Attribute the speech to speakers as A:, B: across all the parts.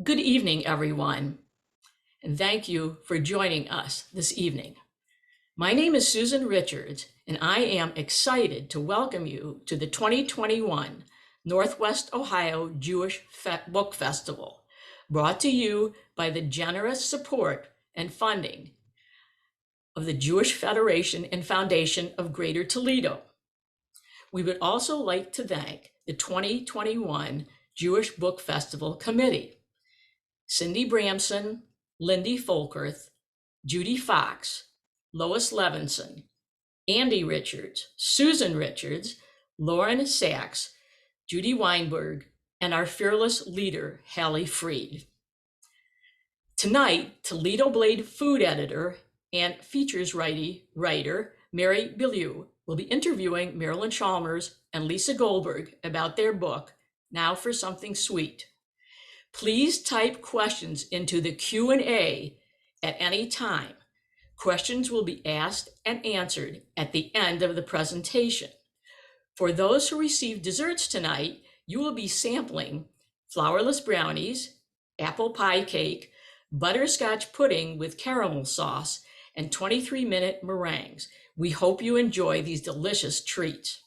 A: Good evening, everyone, and thank you for joining us this evening. My name is Susan Richards, and I am excited to welcome you to the 2021 Northwest Ohio Jewish Book Festival, brought to you by the generous support and funding of the Jewish Federation and Foundation of Greater Toledo. We would also like to thank the 2021 Jewish Book Festival Committee, Cindy Bramson, Lindy Folkerth, Judy Fox, Lois Levinson, Andy Richards, Susan Richards, Lauren Sachs, Judy Weinberg, and our fearless leader, Hallie Freed. Tonight, Toledo Blade food editor and features writer Mary Bilyeu will be interviewing Merelyn Chalmers and Lisa Goldberg about their book, Now for Something Sweet. Please type questions into the Q&A at any time. Questions will be asked and answered at the end of the presentation. For those who receive desserts tonight, you will be sampling flourless brownies, apple pie cake, butterscotch pudding with caramel sauce, and 23-minute meringues. We hope you enjoy these delicious treats.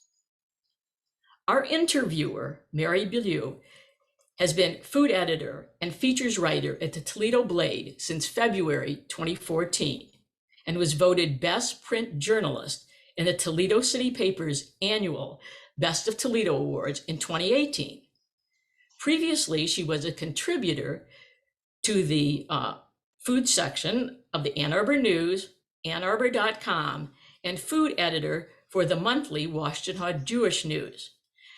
A: Our interviewer, Mary Bilyeu, has been food editor and features writer at the Toledo Blade since February 2014 and was voted Best Print Journalist in the Toledo City Paper's annual Best of Toledo Awards in 2018. Previously, she was a contributor to the food section of the Ann Arbor News, annarbor.com, and food editor for the monthly Washtenaw Jewish News.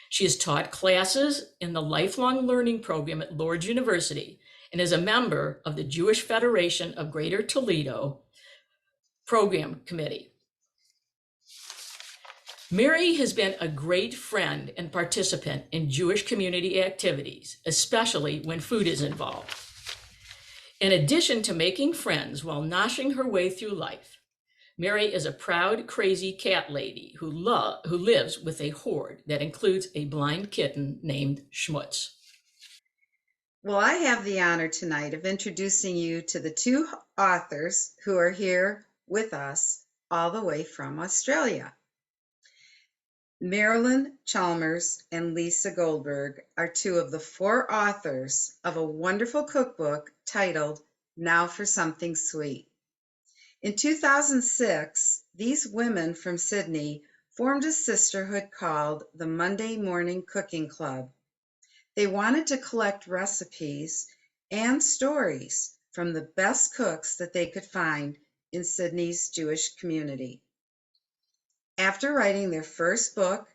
A: She has taught classes in the Lifelong Learning Program at Lourdes University and is a member of the Jewish Federation of Greater Toledo Program Committee. Mary has been a great friend and participant in Jewish community activities, especially when food is involved. In addition to making friends while noshing her way through life, Mary is a proud, crazy cat lady who lives with a horde that includes a blind kitten named Schmutz.
B: Well, I have the honor tonight of introducing you to the two authors who are here with us all the way from Australia. Merelyn Chalmers and Lisa Goldberg are two of the four authors of a wonderful cookbook titled Now for Something Sweet. In 2006, these women from Sydney formed a sisterhood called the Monday Morning Cooking Club. They wanted to collect recipes and stories from the best cooks that they could find in Sydney's Jewish community. After writing their first book,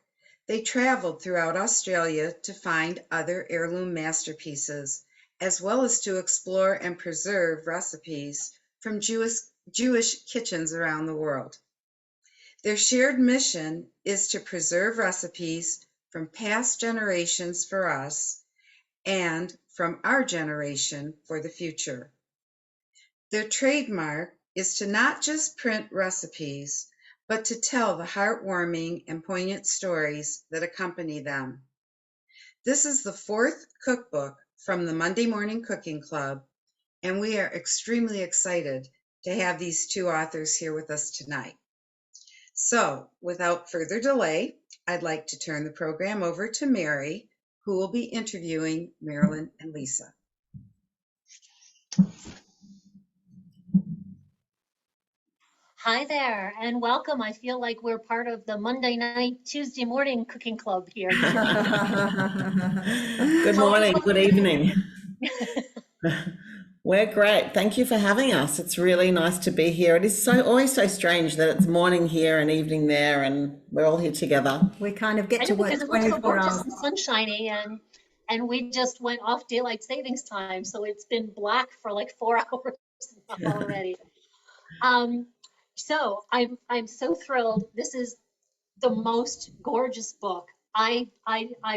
B: they traveled throughout Australia to find other heirloom masterpieces, as well as to explore and preserve recipes from Jewish kitchens around the world. Their shared mission is to preserve recipes from past generations for us and from our generation for the future. Their trademark is to not just print recipes, but to tell the heartwarming and poignant stories that accompany them. This is the fourth cookbook from the Monday Morning Cooking Club, and we are extremely excited to have these two authors here with us tonight. So, without further delay, I'd like to turn the program over to Mary, who will be interviewing Merelyn and Lisa.
C: Hi there, and welcome. I feel like we're part of the Monday night, Tuesday morning cooking club here.
D: Good morning, good evening. We're great. Thank you for having us. It's really nice to be here. It is always so strange that it's morning here and evening there, and we're all here together.
E: We kind of get to work
C: because it looks so
E: 24
C: gorgeous
E: hours.
C: and sunshiny, and we just went off daylight savings time, so it's been black for like 4 hours already. So I'm so thrilled. This is the most gorgeous book. I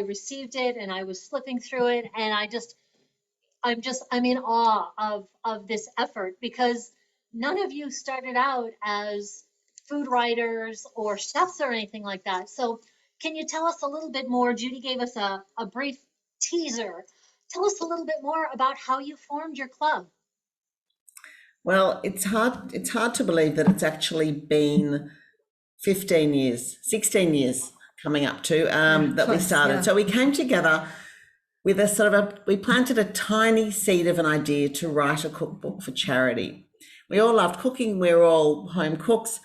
C: received it and I was flipping through it, and I'm in awe of this effort, because none of you started out as food writers or chefs or anything like that. So can you tell us a little bit more? Judy gave us a brief teaser. tell us a little bit more about how you formed your club.
D: Well, it's hard to believe that it's actually been 15 years, 16 years coming up to that we started.
E: Yeah.
D: So we came together with we planted a tiny seed of an idea to write a cookbook for charity. We all loved cooking, we're all home cooks,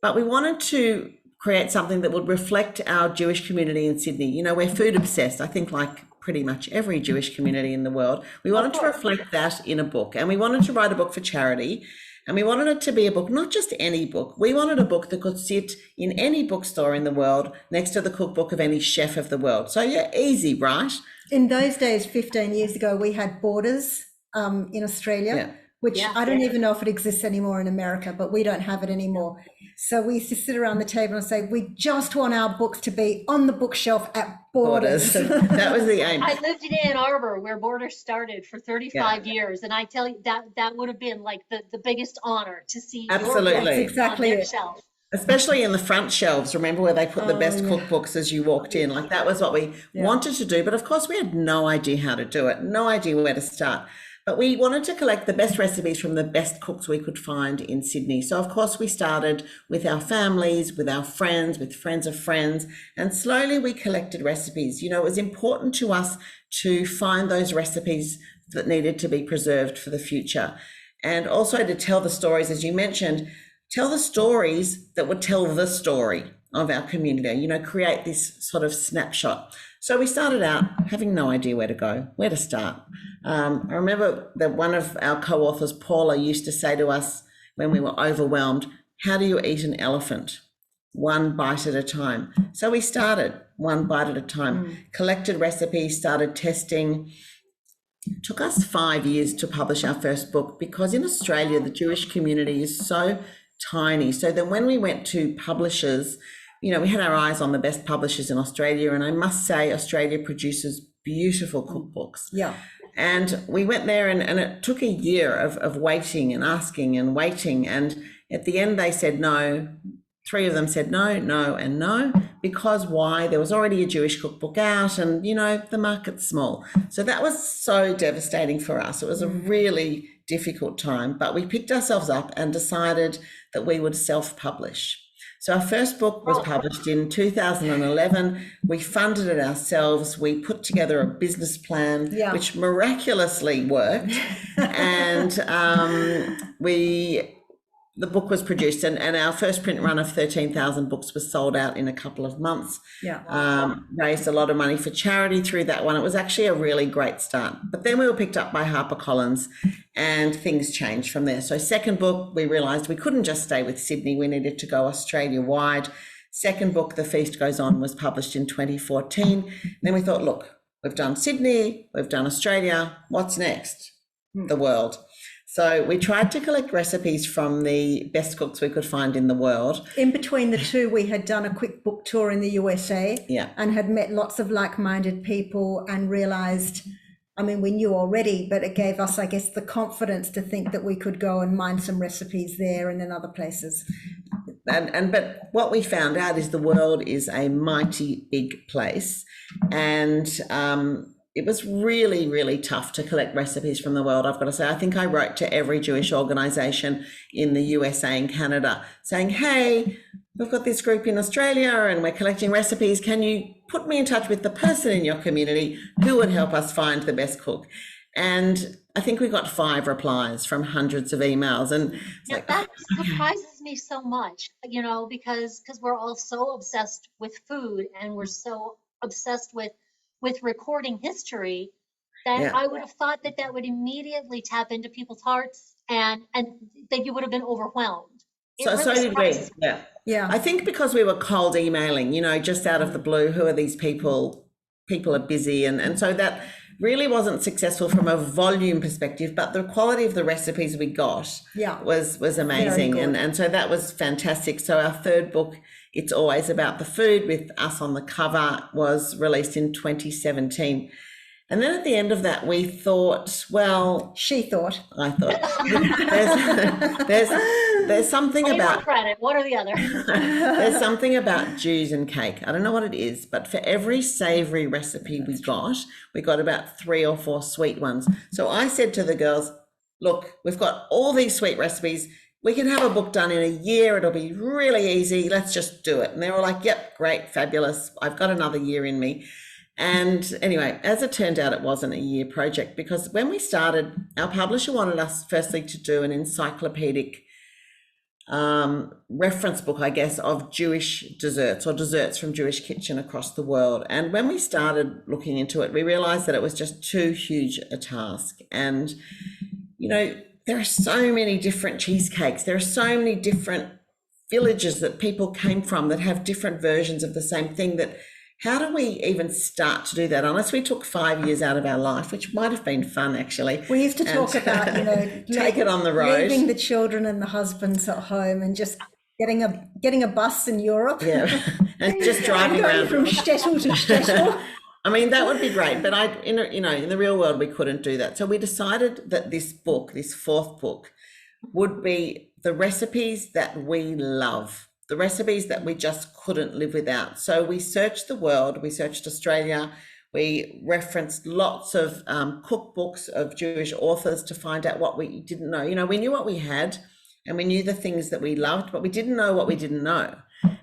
D: but we wanted to create something that would reflect our Jewish community in Sydney. You know, we're food obsessed, I think, like pretty much every Jewish community in the world. We wanted to reflect that in a book, and we wanted to write a book for charity. And we wanted it to be a book, not just any book. We wanted a book that could sit in any bookstore in the world next to the cookbook of any chef of the world. So yeah, easy, right?
E: In those days, 15 years ago, we had Borders in Australia, which I don't even know if it exists anymore in America, but we don't have it anymore. So we used to sit around the table and say, we just want our books to be on the bookshelf at Borders.
D: That was the aim.
C: I lived in Ann Arbor, where Borders started for 35 years, and I tell you that would have been like the biggest honor to see
D: Absolutely.
C: your books
E: Exactly
C: on their
E: it.
C: shelf.
D: Especially in the front shelves, remember, where they put the best cookbooks as you walked in? Like, that was what we wanted to do. But of course, we had no idea how to do it, no idea where to start. But we wanted to collect the best recipes from the best cooks we could find in Sydney. So of course we started with our families, with our friends, with friends of friends, and slowly we collected recipes. You know, it was important to us to find those recipes that needed to be preserved for the future. And also to tell the stories, as you mentioned, tell the stories that would tell the story of our community, you know, create this sort of snapshot. So we started out having no idea where to go, where to start. I remember that one of our co-authors, Paula, used to say to us when we were overwhelmed, how do you eat an elephant? One bite at a time. So we started one bite at a time, collected recipes, started testing. It took us 5 years to publish our first book because in Australia, the Jewish community is so tiny. So then when we went to publishers, you know, we had our eyes on the best publishers in Australia. And I must say, Australia produces beautiful cookbooks.
E: Yeah.
D: And we went there and it took a year of waiting and asking and waiting. And at the end, they said no. 3 of them said no, no, and no. Because why? There was already a Jewish cookbook out and, you know, the market's small. So that was so devastating for us. It was a really difficult time, but we picked ourselves up and decided that we would self-publish. So our first book was published in 2011. We funded it ourselves. We put together a business plan, which miraculously worked. And the book was produced and our first print run of 13,000 books was sold out in a couple of months. Raised a lot of money for charity through that one. It was actually a really great start. But then we were picked up by HarperCollins and things changed from there. So second book, we realised we couldn't just stay with Sydney. We needed to go Australia-wide. Second book, The Feast Goes On, was published in 2014. Then we thought, look, we've done Sydney, we've done Australia. What's next? The world. So we tried to collect recipes from the best cooks we could find in the world.
E: In between the two, we had done a quick book tour in the USA and had met lots of like-minded people and realised, I mean, we knew already, but it gave us, I guess, the confidence to think that we could go and mine some recipes there and in other places.
D: But what we found out is the world is a mighty big place, and it was really, really tough to collect recipes from the world, I've got to say. I think I wrote to every Jewish organisation in the USA and Canada saying, hey, we've got this group in Australia and we're collecting recipes. Can you put me in touch with the person in your community who would help us find the best cook? And I think we got 5 replies from hundreds of emails. And it's like,
C: that surprises me so much, you know, because we're all so obsessed with food and we're so obsessed with recording history that I would have thought that would immediately tap into people's hearts and that you would have been overwhelmed.
D: So did we. Yeah. I think because we were cold emailing, you know, just out of the blue, who are these people? People are busy. And so that really wasn't successful from a volume perspective, but the quality of the recipes we got was amazing. And so that was fantastic. So our third book, It's Always About the Food, with us on the cover, was released in 2017. And then at the end of that, we thought, well...
E: I thought.
D: There's something
C: Pay
D: about
C: more credit. What are the other?
D: there's something about Jews and cake. I don't know what it is, but for every savory recipe we got about 3 or 4 sweet ones. So I said to the girls, look, we've got all these sweet recipes. We can have a book done in a year. It'll be really easy. Let's just do it. And they were like, yep, great, fabulous. I've got another year in me. And anyway, as it turned out, it wasn't a year project, because when we started, our publisher wanted us firstly to do an encyclopedic reference book, I guess, of Jewish desserts or desserts from Jewish kitchen across the world. And when we started looking into it, we realized that it was just too huge a task. And, you know, there are so many different cheesecakes. There are so many different villages that people came from that have different versions of the same thing, that how do we even start to do that unless we took 5 years out of our life, which might have been fun, actually.
E: We used to talk about, you know,
D: take it on the road,
E: leaving the children and the husbands at home and just getting a bus in Europe.
D: Yeah, and just driving around
E: from shtetl to shtetl.
D: I mean, that would be great, but in the real world, we couldn't do that. So we decided that this book, this 4th book, would be the recipes that we love, the recipes that we just couldn't live without. So we searched the world, we searched Australia, we referenced lots of cookbooks of Jewish authors to find out what we didn't know. You know, we knew what we had and we knew the things that we loved, but we didn't know what we didn't know.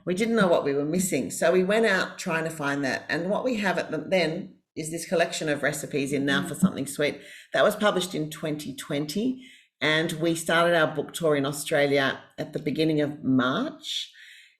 D: We didn't know what we were missing. So we went out trying to find that. And what we have then is this collection of recipes in Now for Something Sweet. That was published in 2020. And we started our book tour in Australia at the beginning of March.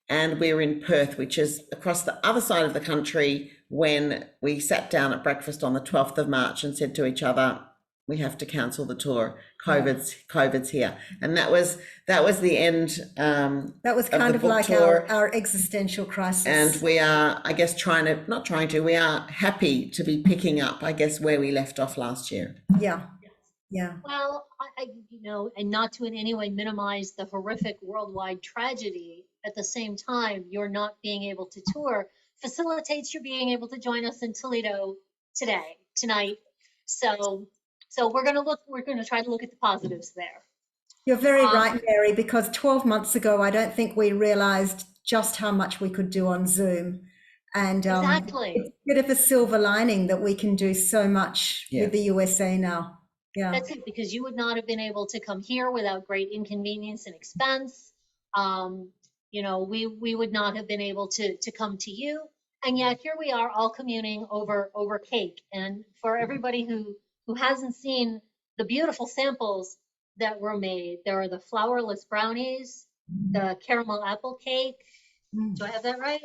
D: And we were in Perth, which is across the other side of the country, when we sat down at breakfast on the 12th of March and said to each other, we have to cancel the tour. COVID's here. And that was the end.
E: That was kind of like our existential crisis.
D: And we are, I guess, we are happy to be picking up, I guess, where we left off last year.
E: Yeah. Yeah.
C: Well, and not to in any way minimize the horrific worldwide tragedy, at the same time, you're not being able to tour facilitates your being able to join us in Toledo tonight. So we're going to try to look at the positives there.
E: You're very right, Mary, because 12 months ago, I don't think we realized just how much we could do on Zoom. And
C: exactly.
E: It's a bit of a silver lining that we can do so much with the USA now. Yeah.
C: That's it, because you would not have been able to come here without great inconvenience and expense. We would not have been able to come to you. And yet here we are all communing over cake. And for everybody who hasn't seen the beautiful samples that were made, there are the flourless brownies, the caramel apple cake. Do I have that right?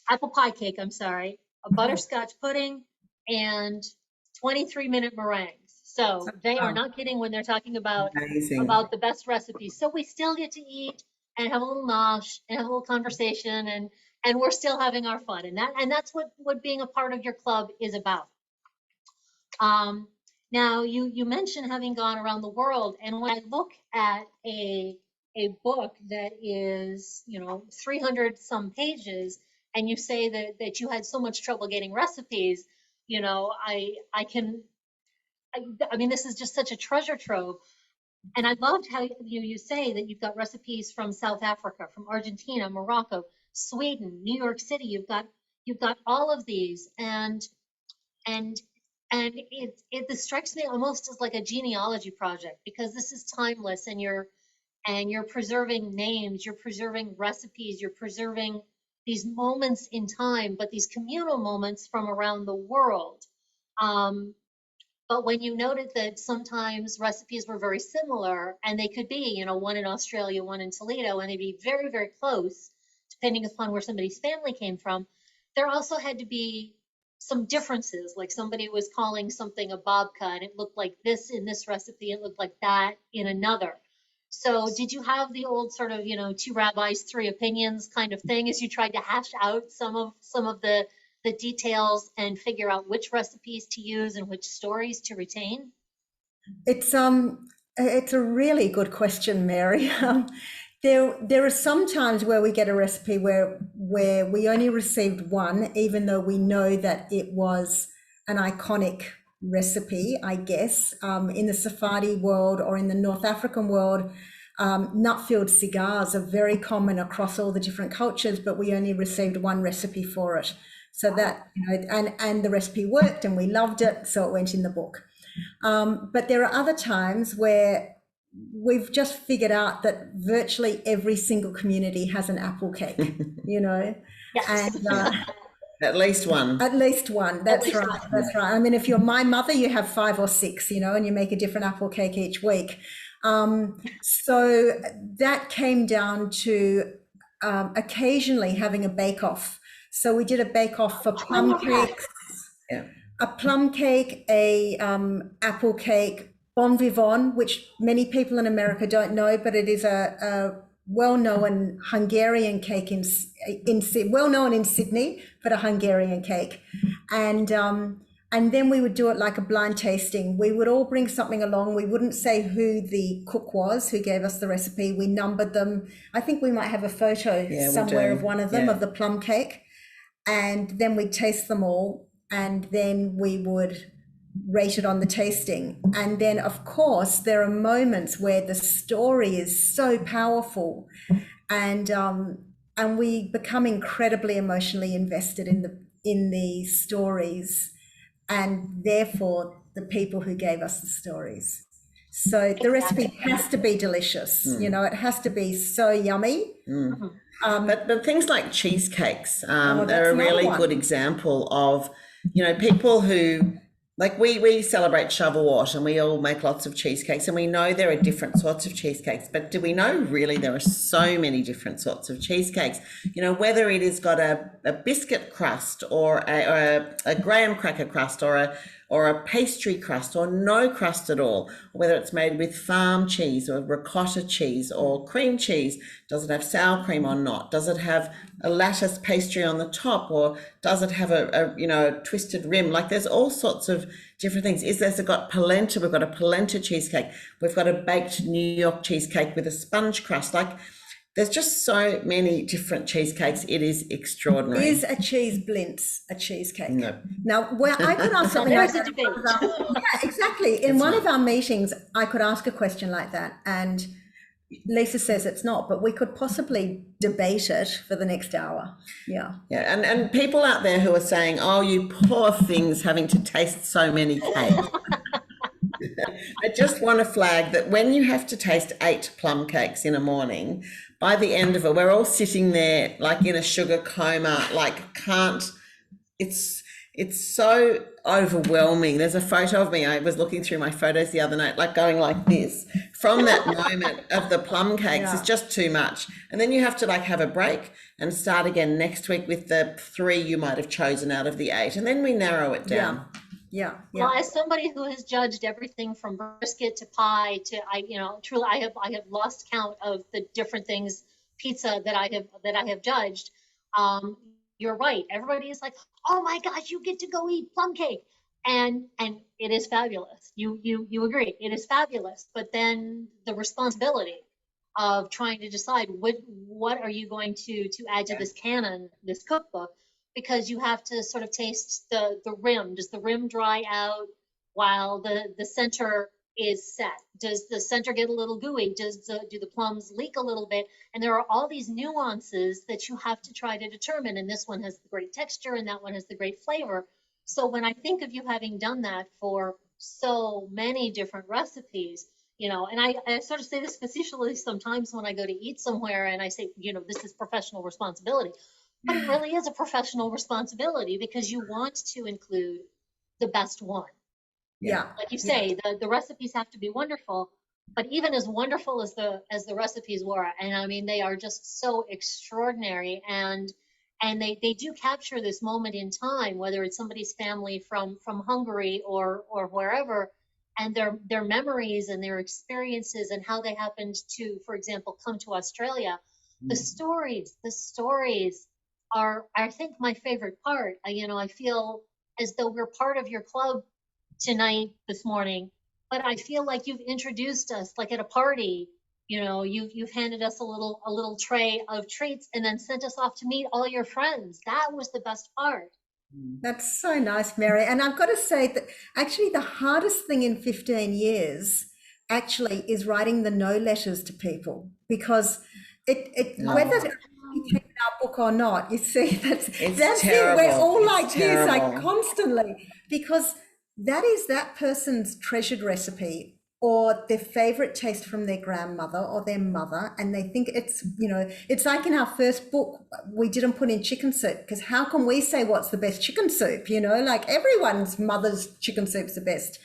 C: Apple pie cake, I'm sorry. A butterscotch pudding and 23-minute meringues. So they are not kidding when they're talking about the best recipes. So we still get to eat and have a little nosh and have a little conversation, and we're still having our fun. And that's what being a part of your club is about. Now you mentioned having gone around the world, and when I look at a book that is 300 some pages, and you say that you had so much trouble getting recipes, I mean, this is just such a treasure trove. And I loved how you say that you've got recipes from South Africa, from Argentina, Morocco, Sweden, New York City. You've got all of these, and it strikes me almost as like a genealogy project, because this is timeless, and you're preserving names, you're preserving recipes, you're preserving these moments in time, but these communal moments from around the world. But when you noted that sometimes recipes were very similar, and they could be, one in Australia, one in Toledo, and they'd be very, very close, depending upon where somebody's family came from, there also had to be some differences. Like somebody was calling something a babka, and it looked like this in this recipe, it looked like that in another. So did you have the old sort of, 2 rabbis, 3 opinions kind of thing, as you tried to hash out some of the details and figure out which recipes to use and which stories to retain?
E: It's a really good question, Mary. There are some times where we get a recipe where we only received one, even though we know that it was an iconic recipe, I guess. In the Sephardi world or in the North African world, Nut-filled cigars are very common across all the different cultures, but we only received one recipe for it. So that, and the recipe worked and we loved it, so it went in the book. But there are other times where we've just figured out that virtually every single community has an apple cake,
C: Yes.
E: and
D: At least one.
E: At least one. That's right.
C: one.
E: That's right. I mean, if you're my mother, you have 5 or 6, and you make a different apple cake each week. So that came down to occasionally having a bake-off. So we did a bake-off for plum cakes, a plum cake, a apple cake, bon vivant, which many people in America don't know, but it is a well-known Hungarian cake well-known in Sydney, but a Hungarian cake. And then we would do it like a blind tasting. We would all bring something along. We wouldn't say who the cook was, who gave us the recipe. We numbered them. I think we might have a photo somewhere of one of them, of the plum cake. And then we'd taste them all. And then we would rate it on the tasting. And then, of course, there are moments where the story is so powerful, and we become incredibly emotionally invested in the stories, and therefore the people who gave us the stories. So the recipe has to be delicious. It has to be so yummy.
D: But things like cheesecakes, they're a really good example of, people who, like we celebrate Shavuot and we all make lots of cheesecakes, and we know there are different sorts of cheesecakes, but do we know really there are so many different sorts of cheesecakes? Whether it has got a biscuit crust or a graham cracker crust or a pastry crust or no crust at all, or whether it's made with farm cheese or ricotta cheese or cream cheese. Does it have sour cream or not? Does it have a lattice pastry on the top, or does it have a twisted rim? Like, there's all sorts of different things. Has it got polenta? We've got a polenta cheesecake. We've got a baked New York cheesecake with a sponge crust. Like, there's just so many different cheesecakes. It is extraordinary.
E: Is a cheese blintz a cheesecake?
D: No.
E: Now, where I could ask something
C: There's
E: like
C: a
E: that.
C: debate.
E: Yeah, exactly. In one of our meetings, I could ask a question like that, and Lisa says it's not, but we could possibly debate it for the next hour. Yeah.
D: Yeah, and people out there who are saying, "Oh, you poor things, having to taste so many cakes." I just want to flag that when you have to taste 8 plum cakes in a morning, by the end of it, we're all sitting there like in a sugar coma, it's so overwhelming. There's a photo of me. I was looking through my photos the other night, like going like this. From that moment of the plum cakes, it's just too much. And then you have to have a break and start again next week with the 3 you might have chosen out of the 8. And then we narrow it down.
E: Yeah.
C: Well, as somebody who has judged everything from brisket to pie to, truly, I have lost count of the different things, pizza that I have judged. You're right. Everybody is like, "Oh my gosh, you get to go eat plum cake," and it is fabulous. You agree, it is fabulous. But then the responsibility of trying to decide what are you going to add to this canon, this cookbook, because you have to sort of taste the rim. Does the rim dry out while the center is set? Does the center get a little gooey? Do the plums leak a little bit? And there are all these nuances that you have to try to determine. And this one has the great texture and that one has the great flavor. So when I think of you having done that for so many different recipes, and I sort of say this facetiously sometimes when I go to eat somewhere and I say, this is professional responsibility. But it really is a professional responsibility because you want to include the best one.
E: Yeah.
C: Like you say, the recipes have to be wonderful, but even as wonderful as the recipes were, and I mean, they are just so extraordinary, and they do capture this moment in time, whether it's somebody's family from Hungary or wherever, and their memories and their experiences and how they happened to, for example, come to Australia. The stories are, I think, my favorite part. I feel as though we're part of your club tonight, this morning, but I feel like you've introduced us like at a party. You've handed us a little tray of treats and then sent us off to meet all your friends. That was the best part.
E: That's so nice, Mary. And I've got to say that actually the hardest thing in 15 years actually is writing the no letters to people, because whether you take our book or not, you see that's
D: terrible.
E: it. We're all
D: it's
E: like
D: terrible.
E: this, like constantly, because that is that person's treasured recipe or their favorite taste from their grandmother or their mother, and they think it's, you know, it's like in our first book we didn't put in chicken soup, because how can we say what's the best chicken soup, you know, like everyone's mother's chicken soup's the best.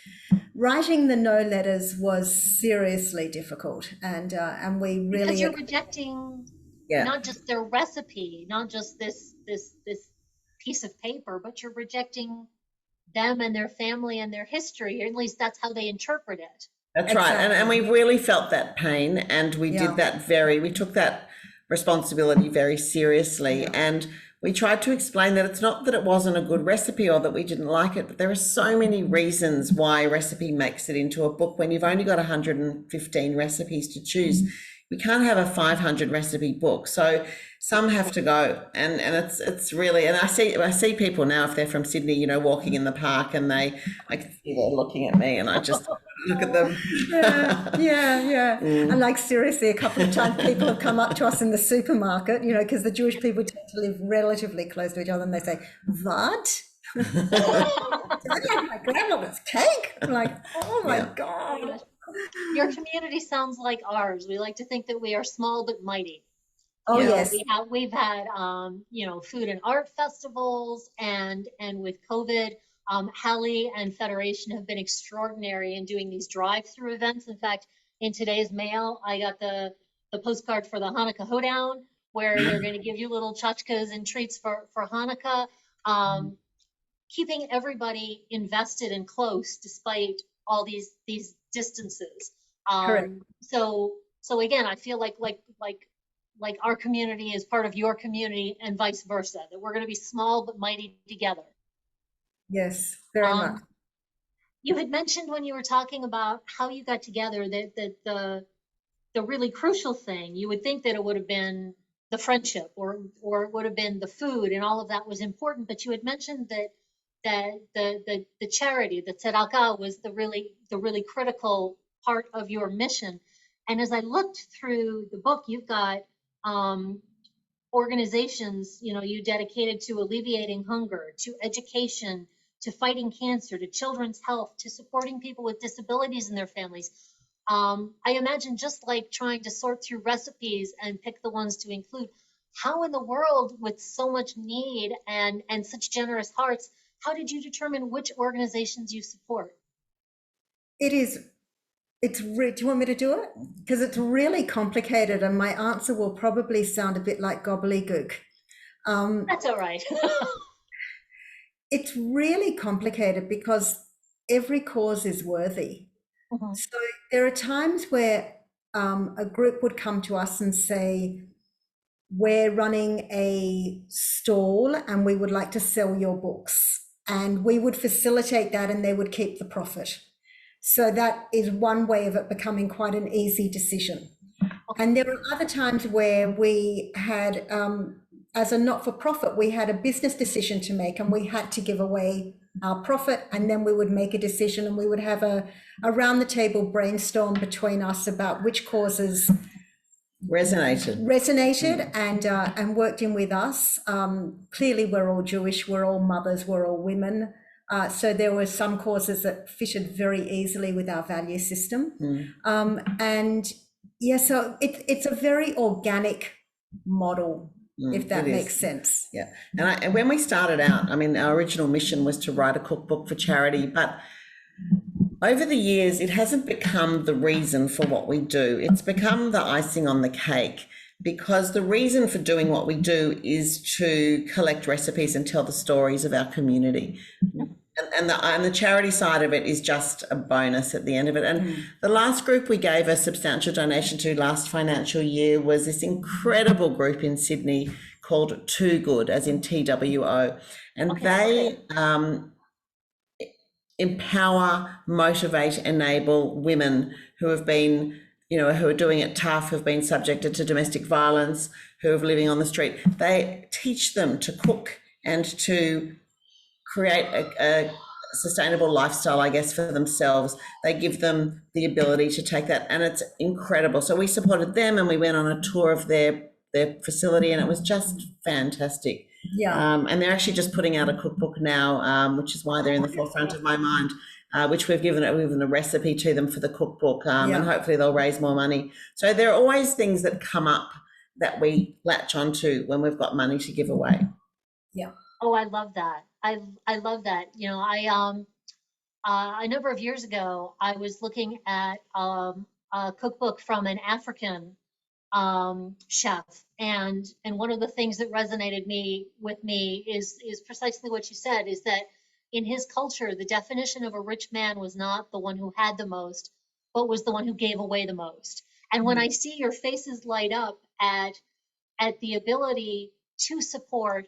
E: Writing the no letters was seriously difficult, and we really,
C: because you're rejecting not just their recipe, not just this piece of paper, but you're rejecting them and their family and their history, or at least that's how they interpret it.
D: That's right. And we really felt that pain, and we did that we took that responsibility very seriously. And we tried to explain that it's not that it wasn't a good recipe or that we didn't like it, but there are so many reasons why a recipe makes it into a book when you've only got 115 recipes to choose. We can't have a 500 recipe book. So some have to go, and it's really, and I see people now, if they're from Sydney, you know, walking in the park, and I can see they're looking at me, and I just look at them.
E: Yeah. And like, seriously, a couple of times people have come up to us in the supermarket, you know, because the Jewish people tend to live relatively close to each other, and they say, "What? I like my grandmother's cake." I'm like, oh my God.
C: Your community sounds like ours. We like to think that we are small but mighty.
E: Oh, yes.
C: We've had food and art festivals, and with COVID, Hallie and Federation have been extraordinary in doing these drive-through events. In fact, in today's mail, I got the postcard for the Hanukkah hoedown, where they're going to give you little tchotchkes and treats for Hanukkah, keeping everybody invested and close despite all these distances.
E: Correct.
C: So again, I feel like our community is part of your community, and vice versa, that we're going to be small but mighty together.
E: Yes, very much.
C: You had mentioned when you were talking about how you got together that the really crucial thing, you would think that it would have been the friendship, or it would have been the food, and all of that was important, but you had mentioned that the charity, the tzedakah, was the really critical part of your mission. And as I looked through the book, you've got organizations, you know, you dedicated to alleviating hunger, to education, to fighting cancer, to children's health, to supporting people with disabilities and their families. I imagine, just like trying to sort through recipes and pick the ones to include, how in the world, with so much need and such generous hearts, how did you determine which organizations you support? Do you want me to do it? Because it's really complicated, and my answer will probably sound a bit like gobbledygook. That's all right.
E: It's really complicated because every cause is worthy. Mm-hmm. So there are times where a group would come to us and say, "We're running a stall and we would like to sell your books." And we would facilitate that, and they would keep the profit. So that is one way of it becoming quite an easy decision. And there are other times where we had, as a not-for-profit, we had a business decision to make, and we had to give away our profit, and then we would make a decision, and we would have a round-the-table brainstorm between us about which causes resonated and worked in with us. Clearly, we're all Jewish, we're all mothers, we're all women. So there were some causes that fitted very easily with our value system. So it's a very organic model, if that makes sense.
D: Yeah. And when we started out, I mean, our original mission was to write a cookbook for charity, but over the years, it hasn't become the reason for what we do. It's become the icing on the cake, because the reason for doing what we do is to collect recipes and tell the stories of our community. And the charity side of it is just a bonus at the end of it. And the last group we gave a substantial donation to last financial year was this incredible group in Sydney called Too Good, as in TWO. And they empower, motivate, enable women who have been, you know, who are doing it tough, who've been subjected to domestic violence, who are living on the street. They teach them to cook and to create sustainable lifestyle, I guess, for themselves. They give them the ability to take that, and it's incredible. So we supported them, and we went on a tour of their facility, and it was just fantastic.
E: Yeah.
D: And they're actually just putting out a cookbook now, which is why they're in the forefront of my mind. Which we've given a recipe to them for the cookbook, and hopefully they'll raise more money. So there are always things that come up that we latch onto when we've got money to give away.
E: Yeah.
C: Oh, I love that. I love that. You know, a number of years ago, I was looking at a cookbook from an African chef, and one of the things that resonated with me is precisely what you said, is that in his culture, the definition of a rich man was not the one who had the most, but was the one who gave away the most. And when I see your faces light up at the ability to support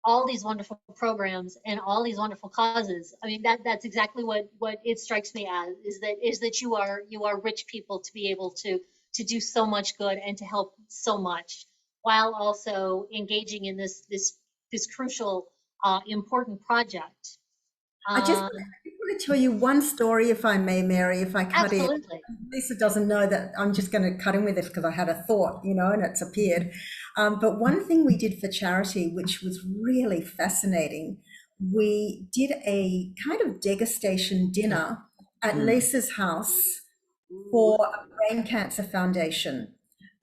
C: all these wonderful programs and all these wonderful causes, I mean, that's exactly what it strikes me as, is that you are rich people to be able to do so much good and to help so much, while also engaging in this crucial, important project.
E: I just want to tell you one story, if I may, Mary, if I cut in.
C: Absolutely.
E: Lisa doesn't know that I'm just going to cut in with this because I had a thought, and it's appeared. But one thing we did for charity, which was really fascinating, we did a kind of degustation dinner at Lisa's house for a brain cancer foundation.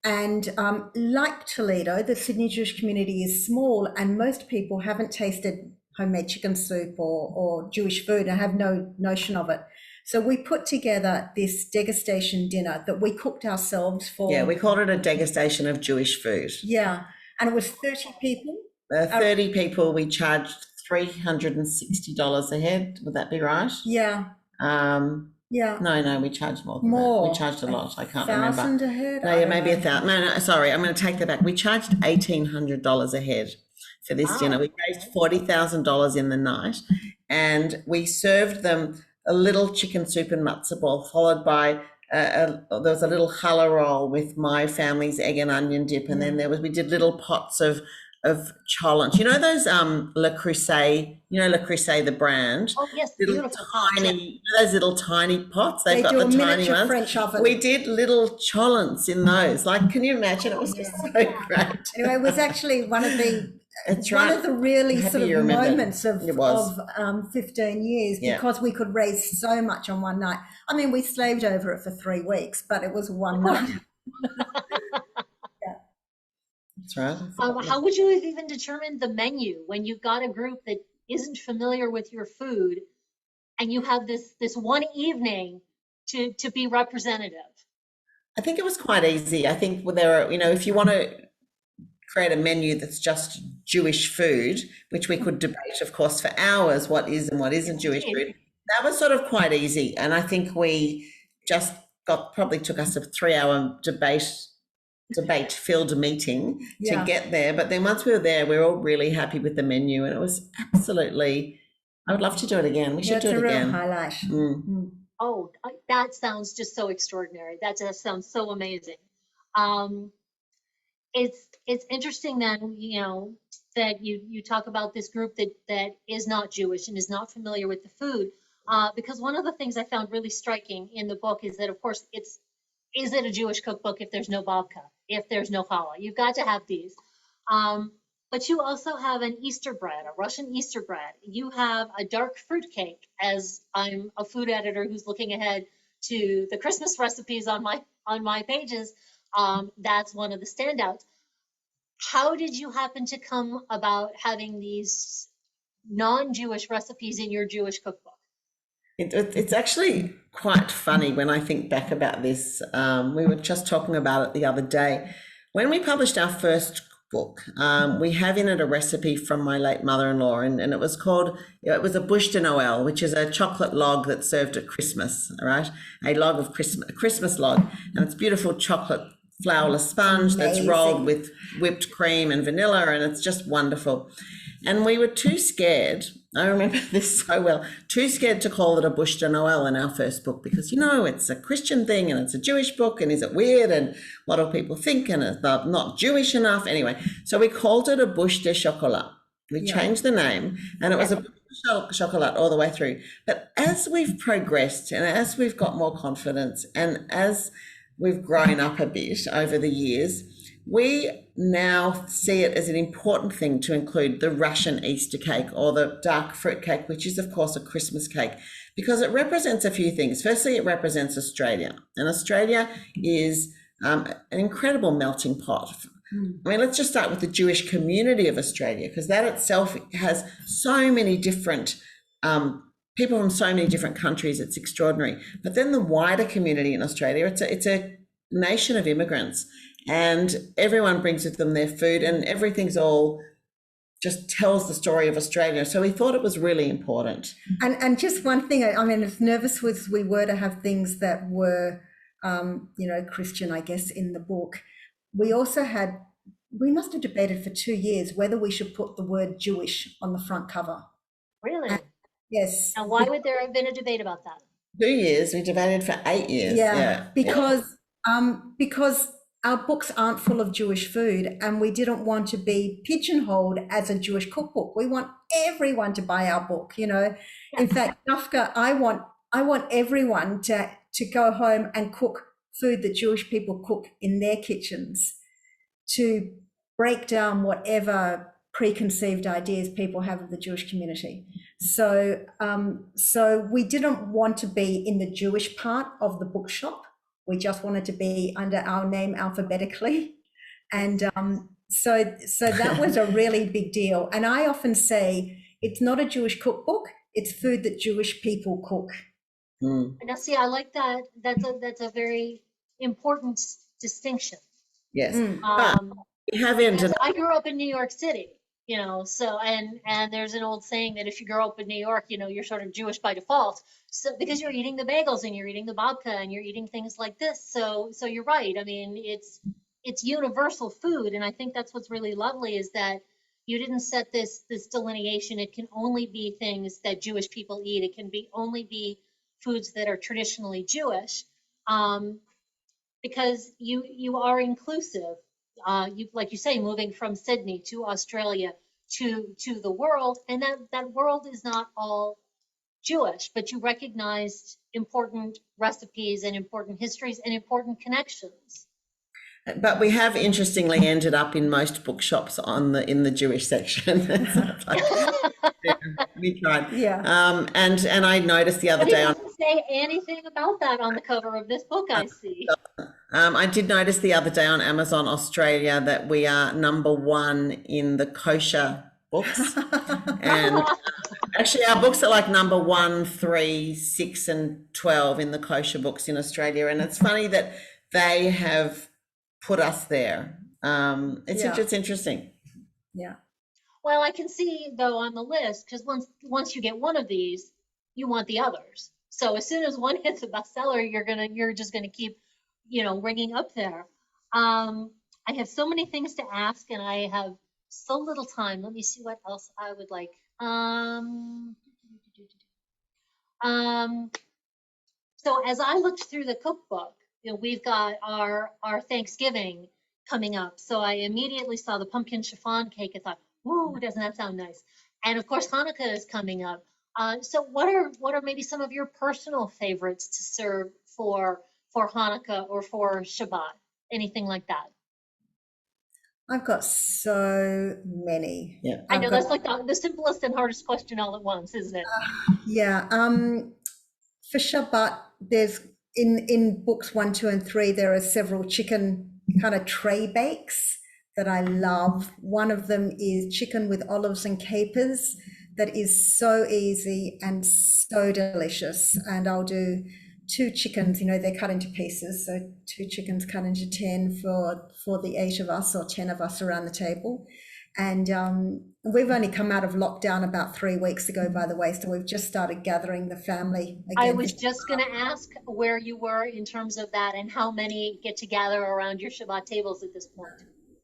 E: And like Toledo, the Sydney Jewish community is small, and most people haven't tasted homemade chicken soup or Jewish food and have no notion of it. So we put together this degustation dinner that we cooked ourselves for.
D: Yeah, we called it a degustation of Jewish food.
E: Yeah, and it was 30 people.
D: 30 people, we charged $360 a head. Would that be right?
E: Yeah. Yeah.
D: No, we charged more than that. We charged a lot. I can't remember.
E: 1,000 a head?
D: No, yeah, maybe 1,000. No, sorry, I'm going to take that back. We charged $1,800 a head for this dinner. We raised $40,000 in the night, and we served them a little chicken soup and matzo ball, followed by there was a little challah roll with my family's egg and onion dip, and then we did little pots of cholent. You know those Le Creuset, Le Creuset, the brand?
C: Oh yes,
D: little
C: beautiful.
D: tiny, those little tiny pots. They've got
E: do
D: the
E: a
D: tiny
E: miniature
D: ones.
E: French oven.
D: We did little cholents in those. Like, can you imagine? It was just so great.
E: Anyway, it was actually one of the really sort of moments of 15 years, because we could raise so much on one night. I mean, we slaved over it for 3 weeks, but it was one night.
D: That's right.
C: How would you have even determined the menu when you've got a group that isn't familiar with your food, and you have this one evening to be representative?
D: I think it was quite easy. I think there are, if you want to create a menu that's just Jewish food, which we could debate, of course, for hours, what is and what isn't Jewish food, that was sort of quite easy. And I think we just probably took us a 3-hour debate-filled meeting to get there. But then once we were there, we were all really happy with the menu, and it was absolutely, I would love to do it again. We should do it again.
E: It's a real highlight.
C: Oh, that sounds just so extraordinary. That just sounds so amazing. It's interesting then, that you talk about this group that is not Jewish and is not familiar with the food, because one of the things I found really striking in the book is that, of course, is it a Jewish cookbook if there's no babka, if there's no challah? You've got to have these. But you also have an Easter bread, a Russian Easter bread. You have a dark fruit cake, as I'm a food editor who's looking ahead to the Christmas recipes on my pages. That's one of the standouts. How did you happen to come about having these non-Jewish recipes in your Jewish cookbook?
D: It's actually quite funny when I think back about this. We were just talking about it the other day. When we published our first book, we have in it a recipe from my late mother-in-law, and it was a bûche de Noël, which is a chocolate log that's served at Christmas, right? A Christmas log, and it's beautiful chocolate flourless sponge that's rolled with whipped cream and vanilla, and it's just wonderful. And we were too scared, I remember this so well, too scared to call it a bûche de Noël in our first book, because, it's a Christian thing and it's a Jewish book, and is it weird, and what do people think, and it's not Jewish enough. Anyway, so we called it a bûche de chocolat. We changed the name, and it was a chocolate all the way through. But as we've progressed and as we've got more confidence and as we've grown up a bit over the years, we now see it as an important thing to include the Russian Easter cake or the dark fruit cake, which is, of course, a Christmas cake, because it represents a few things. Firstly, it represents Australia, and Australia is an incredible melting pot. I mean, let's just start with the Jewish community of Australia, because that itself has so many different people from so many different countries. It's extraordinary. But then the wider community in Australia, it's a nation of immigrants, and everyone brings with them their food, and everything's all just tells the story of Australia. So we thought it was really important.
E: And just one thing, I mean, as nervous as we were to have things that were, Christian, I guess, in the book, we must have debated for 2 years whether we should put the word Jewish on the front cover.
C: Really?
E: Yes.
C: And why would there have been a debate about that?
D: 2 years. We debated for 8 years.
E: Because our books aren't full of Jewish food, and we didn't want to be pigeonholed as a Jewish cookbook. We want everyone to buy our book, In fact, Nafka, I want everyone to go home and cook food that Jewish people cook in their kitchens, to break down whatever preconceived ideas people have of the Jewish community. So we didn't want to be in the Jewish part of the bookshop. We just wanted to be under our name alphabetically. And so that was a really big deal. And I often say it's not a Jewish cookbook, it's food that Jewish people cook.
C: Now, see, I like that. That's a very important distinction.
D: Yes. But we have ended.
C: I grew up in New York City, so and there's an old saying that if you grow up in New York, you're sort of Jewish by default. So because you're eating the bagels and you're eating the babka and you're eating things like this. So you're right. I mean, it's universal food, and I think that's what's really lovely is that you didn't set this delineation. It can only be things that Jewish people eat. It can only be foods that are traditionally Jewish, because you are inclusive. Like you say, moving from Sydney to Australia to the world, and that world is not all Jewish, but you recognized important recipes and important histories and important connections.
D: But we have interestingly ended up in most bookshops in the Jewish section. We tried.
E: Yeah.
D: And I noticed the other day
C: It doesn't say anything about that on the cover of this book, I see.
D: I did notice the other day on Amazon Australia that we are number 1 in the kosher books. And actually our books are like number 1, 3, 6 and 12 in the kosher books in Australia. And it's funny that they have put us there. It's interesting.
E: Yeah.
C: Well, I can see though on the list, because once you get one of these, you want the others. So as soon as one hits a bestseller, you're just gonna keep, ringing up there. I have so many things to ask, and I have so little time. Let me see what else I would like. So as I looked through the cookbook, we've got our Thanksgiving coming up. So I immediately saw the pumpkin chiffon cake. I thought, whoa, doesn't that sound nice? And of course, Hanukkah is coming up. So what are maybe some of your personal favorites to serve for Hanukkah or for Shabbat? Anything like that?
E: I've got so many.
D: Yeah.
C: I know that's like the simplest and hardest question all at once, isn't it?
E: Yeah. For Shabbat, there's in books 1, 2, and 3, there are several chicken kind of tray bakes that I love. One of them is chicken with olives and capers. That is so easy and so delicious. And I'll do 2 chickens, they're cut into pieces. So 2 chickens cut into 10 for the 8 of us or 10 of us around the table. And we've only come out of lockdown about 3 weeks ago, by the way. So we've just started gathering the family again.
C: I was just going to ask where you were in terms of that and how many get to gather around your Shabbat tables at this point.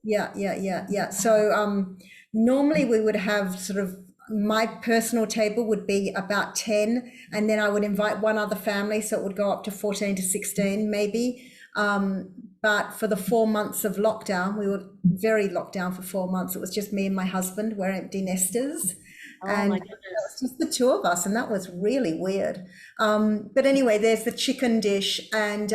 E: Yeah. So normally we would have sort of, my personal table would be about 10, and then I would invite one other family, so it would go up to 14 to 16 maybe. But for the 4 months of lockdown, we were very locked down for 4 months. It was just me and my husband. We're empty nesters. And
C: my
E: it
C: goodness.
E: was just the two of us, and that was really weird. But anyway, there's the chicken dish, and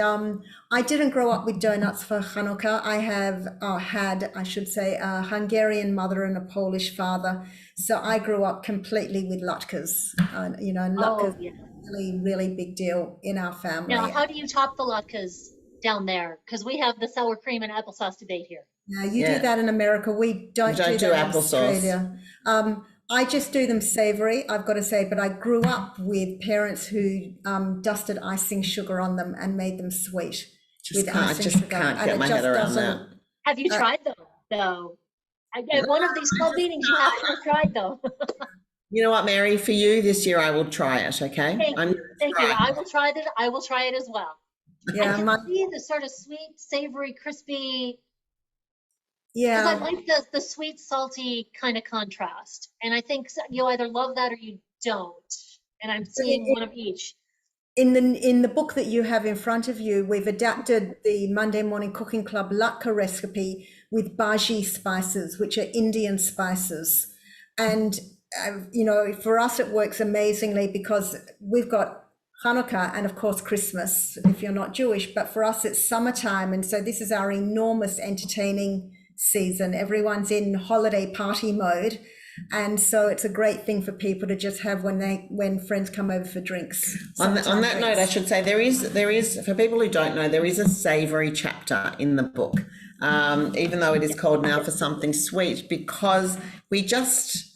E: I didn't grow up with donuts for Hanukkah. I have had, I should say, a Hungarian mother and a Polish father, so I grew up completely with latkes. You know, and latkes
C: Yeah.
E: really, really big deal in our family.
C: Now, how do you top the latkes down there? Because we have the sour cream and applesauce debate here.
E: Now, you do that in America. We don't do that in Australia. I just do them savory, I've got to say, but I grew up with parents who dusted icing sugar on them and made them sweet.
D: I just can't get my head around that.
C: Have you tried them, though? At one of these club meetings, you have to have tried them.
D: You know what, Mary? For you this year, I will try it. Okay.
C: Thank you. I will try it. I will try it as well.
E: Yeah,
C: I can see the sort of sweet, savory, crispy.
E: Yeah,
C: because I like the sweet, salty kind of contrast, and I think you either love that or you don't. And I'm seeing one of each. In
E: the book that you have in front of you, we've adapted the Monday Morning Cooking Club latke recipe with bhaji spices, which are Indian spices, and you know, for us it works amazingly because we've got Hanukkah and of course Christmas if you're not Jewish, but for us it's summertime, and so this is our enormous entertaining season. Everyone's in holiday party mode, and so it's a great thing for people to just have when friends come over for drinks.
D: On that note, I should say there is for people who don't know, there is a savory chapter in the book, even though it is called Now for Something Sweet, because we just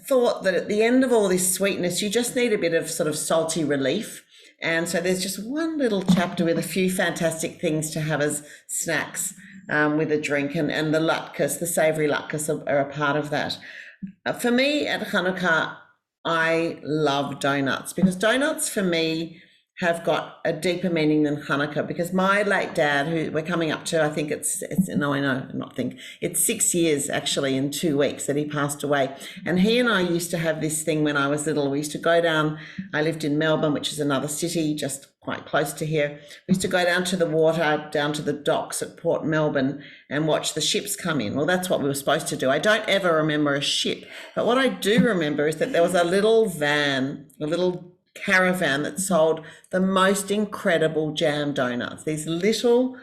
D: thought that at the end of all this sweetness, you just need a bit of sort of salty relief. And so there's just one little chapter with a few fantastic things to have as snacks with a drink, and the latkes, the savory latkes are a part of that. For me at Hanukkah, I love donuts, because donuts for me have got a deeper meaning than Hanukkah, because my late dad, who we're coming up to, I think it's 6 years actually in 2 weeks that he passed away. And he and I used to have this thing when I was little. We used to go down, I lived in Melbourne, which is another city just quite close to here. We used to go down to the water, down to the docks at Port Melbourne and watch the ships come in. Well, that's what we were supposed to do. I don't ever remember a ship, but what I do remember is that there was a little van, a little caravan that sold the most incredible jam donuts, these little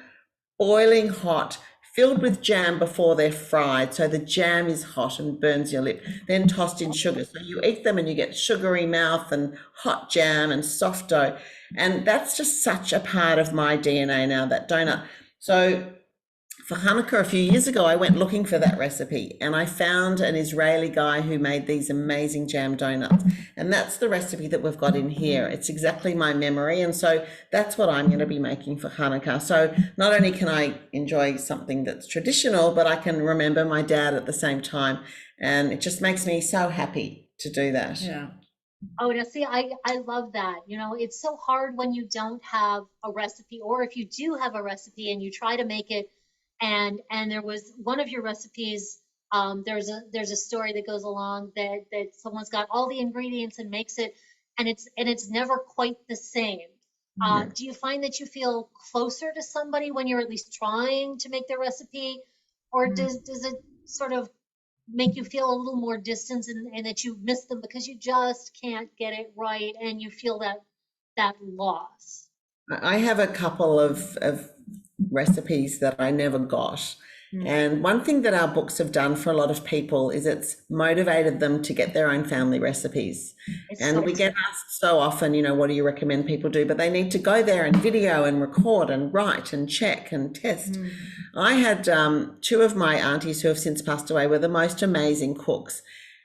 D: boiling hot, filled with jam before they're fried, so the jam is hot and burns your lip, then tossed in sugar, so you eat them and you get sugary mouth and hot jam and soft dough. And that's just such a part of my DNA now, that donut. So for Hanukkah a few years ago, I went looking for that recipe, and I found an Israeli guy who made these amazing jam donuts. And that's the recipe that we've got in here. It's exactly my memory. And so that's what I'm going to be making for Hanukkah. So not only can I enjoy something that's traditional, but I can remember my dad at the same time. And it just makes me so happy to do that.
E: Yeah.
C: Oh, now see, I love that. You know, it's so hard when you don't have a recipe, or if you do have a recipe and you try to make it. And there was one of your recipes, there's a story that goes along that someone's got all the ingredients and makes it, and it's never quite the same. Do you find that you feel closer to somebody when you're at least trying to make their recipe, or does it sort of make you feel a little more distance, and that you miss them because you just can't get it right and you feel that loss?
D: I have a couple of recipes that I never got. And one thing that our books have done for a lot of people is it's motivated them to get their own family recipes. And we get asked so often, you know, what do you recommend people do? But they need to go there and video and record and write and check and test. I had two of my aunties who have since passed away were the most amazing cooks.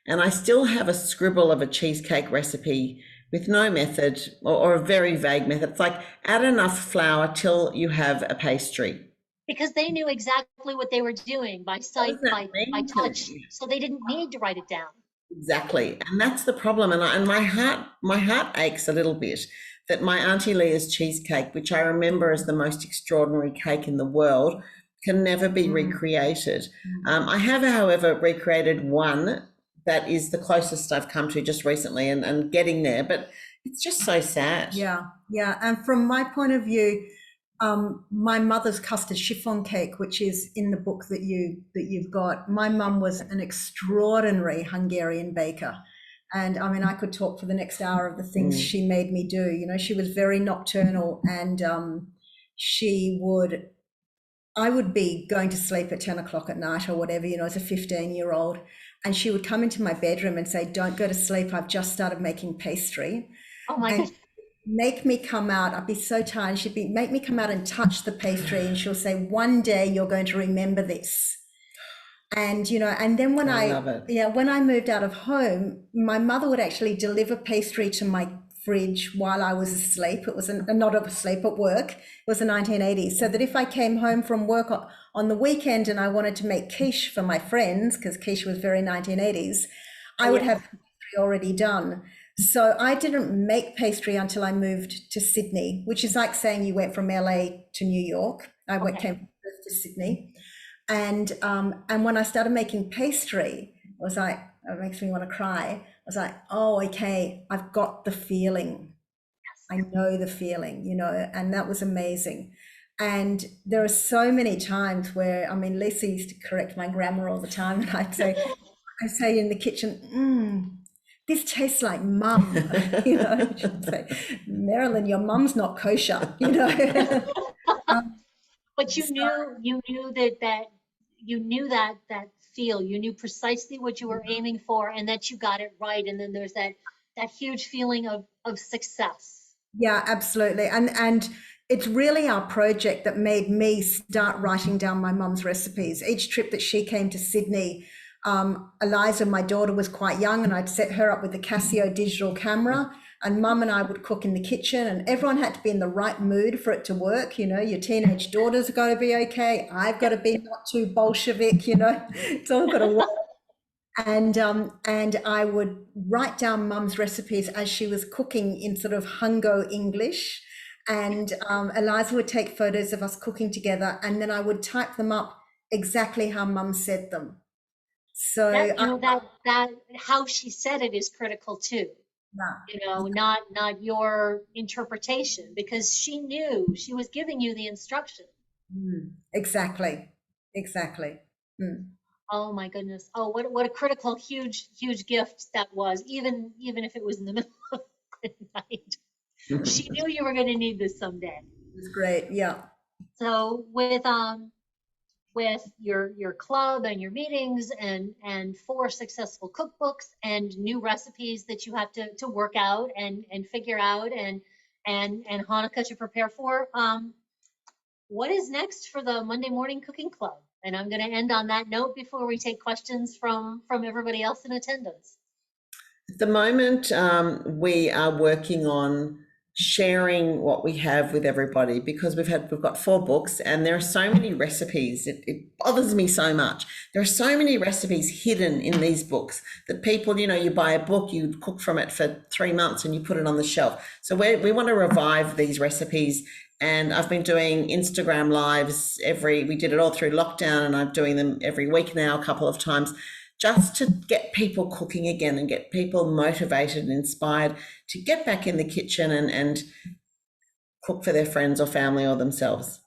D: And I still have a scribble of a cheesecake recipe with no method, or a very vague method. It's like add enough flour till you have a pastry.
C: Because they knew exactly what they were doing by sight, by touch, so they didn't need to write it down.
D: Exactly, and that's the problem. And my heart aches a little bit that my Auntie Leah's cheesecake, which I remember as the most extraordinary cake in the world, can never be recreated. I have, however, recreated one that is the closest I've come to just recently, and getting there, but it's just so sad.
E: Yeah. And from my point of view, my mother's custard chiffon cake, which is in the book that you've got. My mum was an extraordinary Hungarian baker. And I mean, I could talk for the next hour of the things she made me do. You know, she was very nocturnal, and I would be going to sleep at 10 o'clock at night or whatever, you know, as a 15-year-old. And she would come into my bedroom and say, "Don't go to sleep. I've just started making pastry."
C: Oh my goodness.
E: Make me come out. I'd be so tired. She'd make me come out and touch the pastry, and she'll say, "One day you're going to remember this." And, you know, and then when when I moved out of home, my mother would actually deliver pastry to my fridge while I was asleep. It was not asleep, at work. It was the 1980s. So that if I came home from work on the weekend and I wanted to make quiche for my friends, because quiche was very 1980s, I would have pastry already done. So I didn't make pastry until I moved to Sydney, which is like saying you went from LA to New York. Came from Perth to Sydney. And when I started making pastry, it was like, it makes me want to cry. I was like, oh, okay, I've got the feeling. I know the feeling, you know, and that was amazing. And there are so many times where, I mean, Lisa used to correct my grammar all the time, and I'd say in the kitchen, this tastes like mum, you know. She'd say, "Merelyn, your mum's not kosher," you know.
C: But you knew that feel. You knew precisely what you were aiming for, and that you got it right. And then there's that huge feeling of success.
E: Yeah, absolutely. And it's really our project that made me start writing down my mum's recipes. Each trip that she came to Sydney, Eliza, my daughter, was quite young, and I'd set her up with the Casio digital camera, and mum and I would cook in the kitchen, and everyone had to be in the right mood for it to work. You know, your teenage daughter's got to be okay. I've got to be not too Bolshevik, you know, it's all got to work. And I would write down mum's recipes as she was cooking in sort of Hungo English. And Eliza would take photos of us cooking together, and then I would type them up exactly how mum said them. So
C: that how she said it is critical too. You know, not your interpretation, because she knew she was giving you the instruction.
E: Exactly.
C: Oh my goodness. Oh, what a critical, huge gift that was, even if it was in the middle of the night. She knew you were going to need this someday.
E: It was great. Yeah.
C: So with your club and your meetings and 4 successful cookbooks and new recipes that you have to work out and figure out and Hanukkah to prepare for, what is next for the Monday Morning Cooking Club? And I'm going to end on that note before we take questions from everybody else in attendance.
D: At the moment, we are working on sharing what we have with everybody, because we've got 4 books, and there are so many recipes. It bothers me so much. There are so many recipes hidden in these books that people, you know, you buy a book, you cook from it for 3 months and you put it on the shelf. So we want to revive these recipes. And I've been doing Instagram lives we did it all through lockdown, and I'm doing them every week now, a couple of times, just to get people cooking again and get people motivated and inspired to get back in the kitchen and cook for their friends or family or themselves.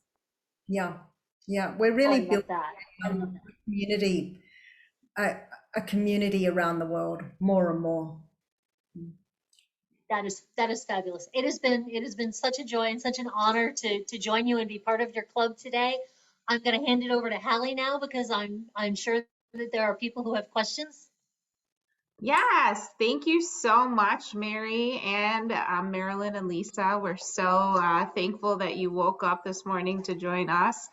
E: Yeah. We're really building a community around the world, more and more.
C: That is fabulous. It has been such a joy and such an honor to join you and be part of your club today. I'm going to hand it over to Hallie now, because I'm sure that there are people who have questions.
F: Yes, thank you so much, Mary and Merelyn and Lisa. We're so thankful that you woke up this morning to join us.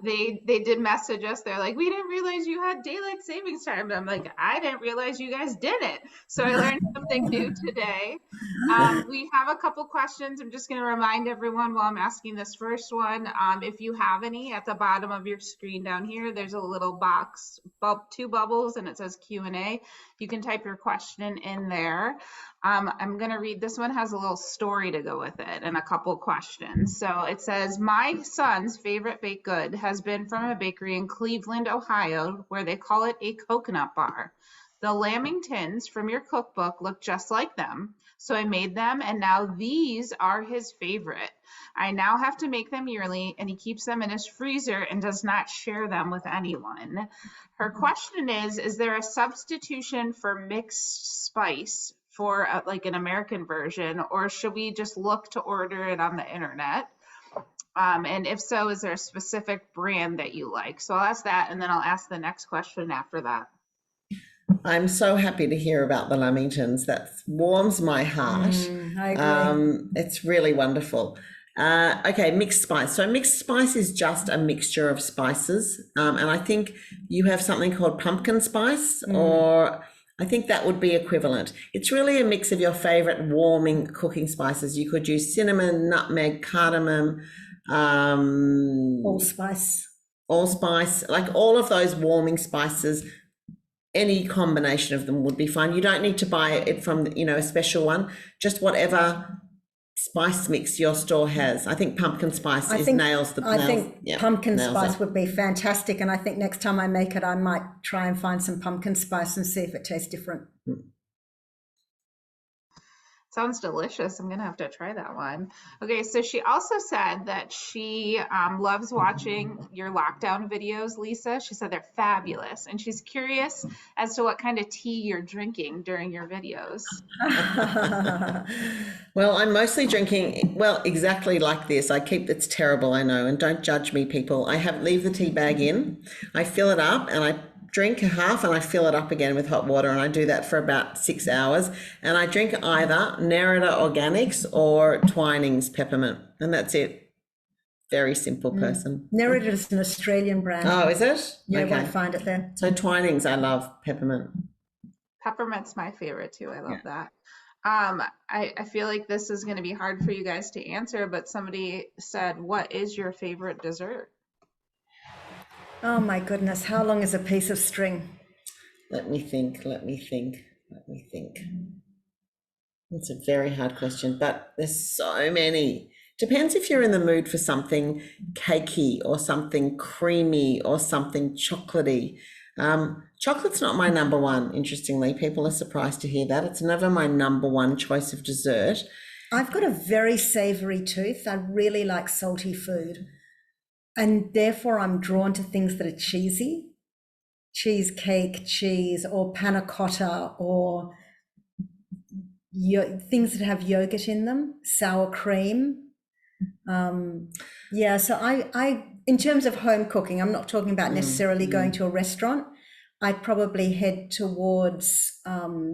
F: They did message us. They're like, "We didn't realize you had daylight savings time." I'm like, "I didn't realize you guys did it." So I learned something new today. We have a couple questions. I'm just going to remind everyone while I'm asking this first one, if you have any, at the bottom of your screen down here, there's a little box, 2 bubbles, and it says Q&A. You can type your question in there. I'm going to read, this one has a little story to go with it and a couple questions. So it says, my son's favorite baked good has been from a bakery in Cleveland, Ohio, where they call it a coconut bar. The lamingtons from your cookbook look just like them, so I made them, and now these are his favorite. I now have to make them yearly, and he keeps them in his freezer and does not share them with anyone. Her question is there a substitution for mixed spice for like an American version, or should we just look to order it on the internet? And if so, is there a specific brand that you like? So I'll ask that, and then I'll ask the next question after that.
D: I'm so happy to hear about the lamingtons. That warms my heart.
E: I agree.
D: It's really wonderful. Okay, mixed spice. So mixed spice is just a mixture of spices. And I think you have something called pumpkin spice, or I think that would be equivalent. It's really a mix of your favorite warming cooking spices. You could use cinnamon, nutmeg, cardamom,
E: Allspice,
D: like all of those warming spices. Any combination of them would be fine. You don't need to buy it from, a special one, just whatever spice mix your store has. I think pumpkin spice nails.
E: Pumpkin spice would be fantastic. And I think next time I make it, I might try and find some pumpkin spice and see if it tastes different.
F: Sounds delicious. I'm going to have to try that one. Okay, so she also said that she loves watching your lockdown videos, Lisa. She said they're fabulous. And she's curious as to what kind of tea you're drinking during your videos.
D: Well, I'm mostly drinking, exactly like this. It's terrible, I know, and don't judge me, people. Leave the tea bag in, I fill it up, and I drink a half and I fill it up again with hot water, and I do that for about 6 hours, and I drink either Nerida Organics or Twinings Peppermint, and that's it. Very simple person.
E: Nerida is an Australian brand.
D: Oh, is it?
E: Yeah,
D: okay.
E: I won't find it there.
D: So Twinings, I love peppermint.
F: Peppermint's my favorite too. I love that. I feel like this is going to be hard for you guys to answer, but somebody said, what is your favorite dessert?
E: Oh my goodness, how long is a piece of string?
D: Let me think. It's a very hard question, but there's so many. Depends if you're in the mood for something cakey or something creamy or something chocolatey. Chocolate's not my number one, interestingly. People are surprised to hear that. It's never my number one choice of dessert.
E: I've got a very savory tooth. I really like salty food. And therefore, I'm drawn to things that are cheesy, cheesecake, cheese, or panna cotta, or things that have yogurt in them, sour cream. So I, in terms of home cooking, I'm not talking about necessarily going to a restaurant. I'd probably head towards, But